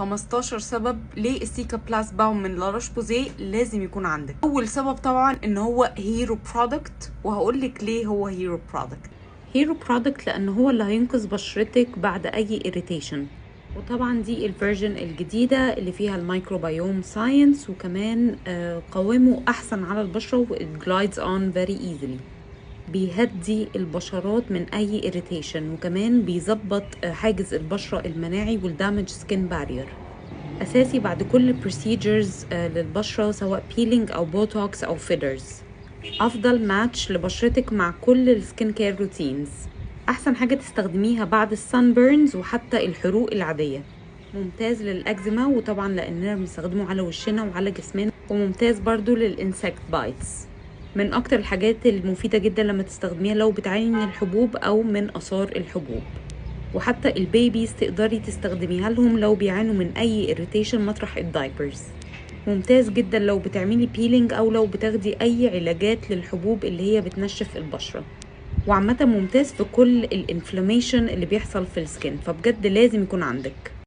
15 سبب ليه السيكا بلاس باوم من لا روش بوزيه لازم يكون عندك. اول سبب طبعا ان هو هيرو برودكت، وهقولك ليه هو هيرو برودكت. هيرو برودكت لان هو اللي هينقذ بشرتك بعد اي irritation، وطبعا دي الفيرجن الجديدة اللي فيها الميكروبيوم ساينس، وكمان قوامه احسن على البشرة وجلايدز اون فيري ايزلي، بيهدي البشرات من اي irritation، وكمان بيظبط حاجز البشرة المناعي والدامج سكين بارير. اساسي بعد كل procedures للبشرة، سواء بيلينج او بوتوكس او فيلرز. افضل ماتش لبشرتك مع كل السكين كير روتينز. احسن حاجة تستخدميها بعد السان بيرنز وحتى الحروق العادية. ممتاز للاكزيما، وطبعا لاننا بنستخدمه على وشنا وعلى جسمنا، وممتاز برضو للانسكت بايتس. من اكتر الحاجات المفيدة جدا لما تستخدميها لو بتعاني من الحبوب او من اثار الحبوب. وحتى البيبيز تقدري تستخدميها لهم لو بيعانوا من اي irritation مطرح الدايبرز. ممتاز جدا لو بتعملي بيلينج او لو بتاخدي اي علاجات للحبوب اللي هي بتنشف البشرة. وعامة ممتاز في كل الانفلاميشن اللي بيحصل في السكين، فبجد لازم يكون عندك.